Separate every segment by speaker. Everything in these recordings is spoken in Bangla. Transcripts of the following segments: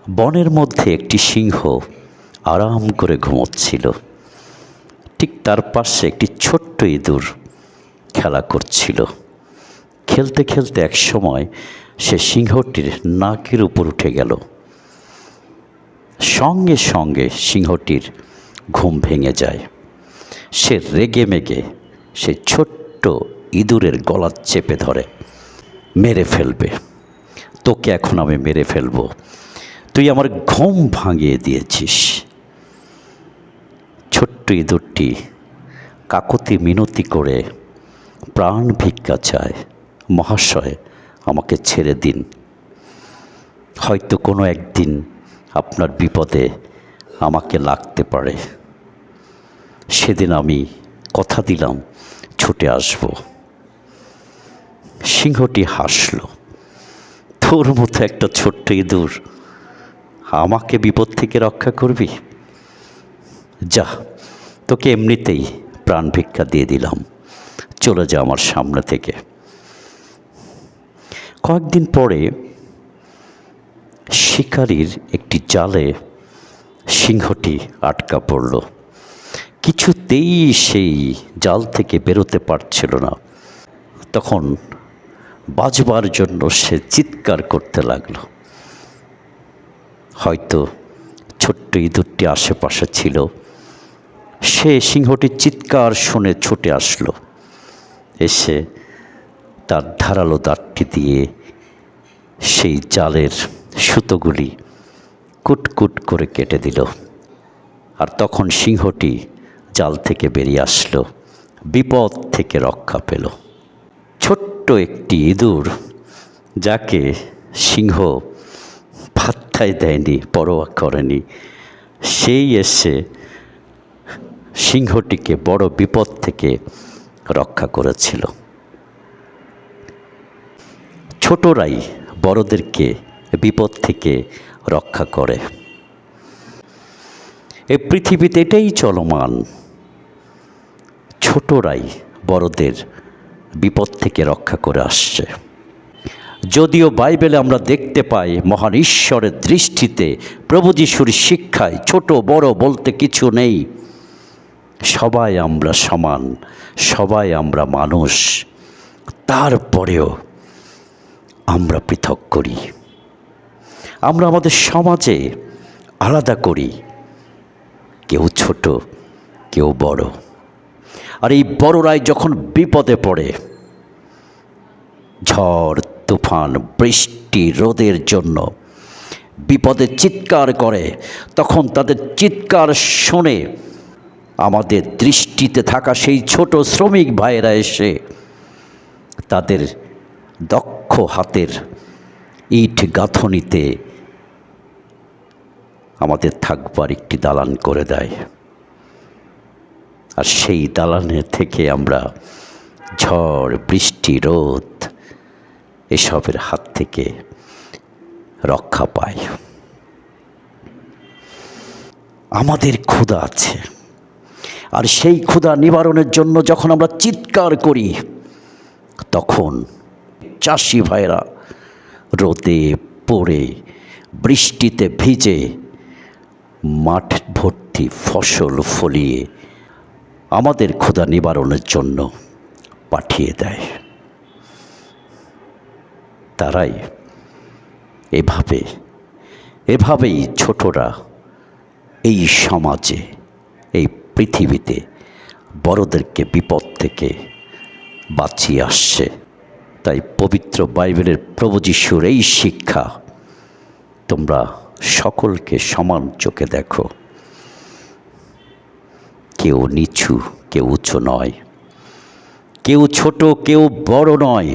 Speaker 1: বনের মধ্যে একটি সিংহ আরাম করে ঘুমোচ্ছিল। ঠিক তার পাশে একটি ছোট্ট ইঁদুর খেলা করছিল। খেলতে খেলতে এক সময় সে সিংহটির নাকের উপর উঠে গেল। সঙ্গে সঙ্গে সিংহটির ঘুম ভেঙে যায়। সে রেগে মেগে সে ছোট্ট ইঁদুরের গলা চেপে ধরে, মেরে ফেলবে। তোকে এখন আমি মেরে ফেলবো, তুই আমার ঘুম ভাঙিয়ে দিয়েছিস। ছোট্ট ইঁদুরটি কাকতি মিনতি করে প্রাণ ভিক্ষা চায়, মহাশয় আমাকে ছেড়ে দিন, হয়তো কোনো একদিন আপনার বিপদে আমাকে লাগতে পারে, সেদিন আমি কথা দিলাম ছুটে আসব। সিংহটি হাসল, তোর মতো একটা ছোট্ট ইঁদুর আমাকে বিপদ থেকে রক্ষা করবি? যা, তোকে এমনিতেই প্রাণ ভিক্ষা দিয়ে দিলাম, চলে যা আমার সামনে থেকে। কয়েকদিন পরে শিকারীর একটি জালে সিংহটি আটকা পড়ল। কিছুতেই সেই জাল থেকে বেরোতে পারছিল না। তখন বাঁচবার জন্য সে চিৎকার করতে লাগলো। হয়তো ছোট্ট ইঁদুরটি আশেপাশে ছিল। সে সিংহটির চিৎকার শুনে ছুটে আসলো, এসে তার ধারালো দাঁতটি দিয়ে সেই জালের সুতোগুলি কুটকুট করে কেটে দিল। আর তখন সিংহটি জাল থেকে বেরিয়ে আসলো, বিপদ থেকে রক্ষা পেল। ছোট্ট একটি ইঁদুর যাকে সিংহ পাত্তাই দেয়নি, পরোয়া করেনি, সেই এসে সিংহটিকে বড় বিপদ থেকে রক্ষা করেছিল। ছোটরাই বড়দেরকে বিপদ থেকে রক্ষা করে। এই পৃথিবীতে এটাই চলমান, ছোটরাই বড়দের বিপদ থেকে রক্ষা করে আসছে। যদিও বাইবেলে আমরা দেখতে পাই মহান ঈশ্বরের দৃষ্টিতে, প্রভু যিশুর শিক্ষায় ছোট বড় বলতে কিছু নেই, সবাই আমরা সমান, সবাই আমরা মানুষ। তারপরেও আমরা পৃথক করি, আমরা আমাদের সমাজে আলাদা করি, কেউ ছোট কেউ বড়। আর এই বড়রাই যখন বিপদে পড়ে, ঝড় তুফান বৃষ্টি রোদের জন্য বিপদে চিৎকার করে, তখন তাদের চিৎকার শুনে আমাদের দৃষ্টিতে থাকা সেই ছোট শ্রমিক ভাইয়েরা এসে তাদের দক্ষ হাতের ইট গাঁথনিতে আমাদের থাকবার একটি দালান করে দেয়। আর সেই দালানের থেকে আমরা ঝড় বৃষ্টি রোদ এসবের হাত থেকে রক্ষা পাই। আমাদের ক্ষুধা আছে, আর সেই ক্ষুধা নিবারণের জন্য যখন আমরা চিৎকার করি, তখন চাষি ভাইরা রোদে পড়ে বৃষ্টিতে ভিজে মাঠ ভর্তি ফসল ফলিয়ে আমাদের ক্ষুধা নিবারণের জন্য পাঠিয়ে দেয়। তারাই এভাবেই ছোটরা এই সমাজে, এই পৃথিবীতে বড়দেরকে বিপদ থেকে বাঁচিয়ে আসছে। তাই পবিত্র বাইবেলের প্রভু যিশুর এই শিক্ষা, তোমরা সকলকে সমান চোখে দেখো, কেউ নিচু কেউ উঁচু নয়, কেউ ছোট কেউ বড় নয়।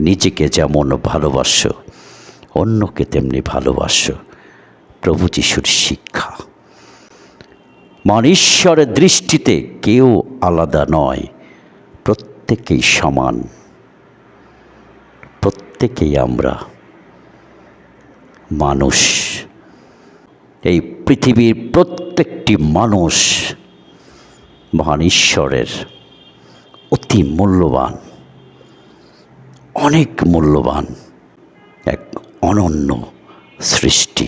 Speaker 1: নিজেকে যেমন ভালোবাসো অন্যকে তেমনি ভালোবাসো, প্রভু যিশুর শিক্ষা। মান ঈশ্বরের দৃষ্টিতে কেউ আলাদা নয়, প্রত্যেকেই সমান, প্রত্যেকেই আমরা মানুষ। এই পৃথিবীর প্রত্যেকটি মানুষ মহান ঈশ্বরের অতি মূল্যবান, অনেক মূল্যবান এক অনন্য সৃষ্টি।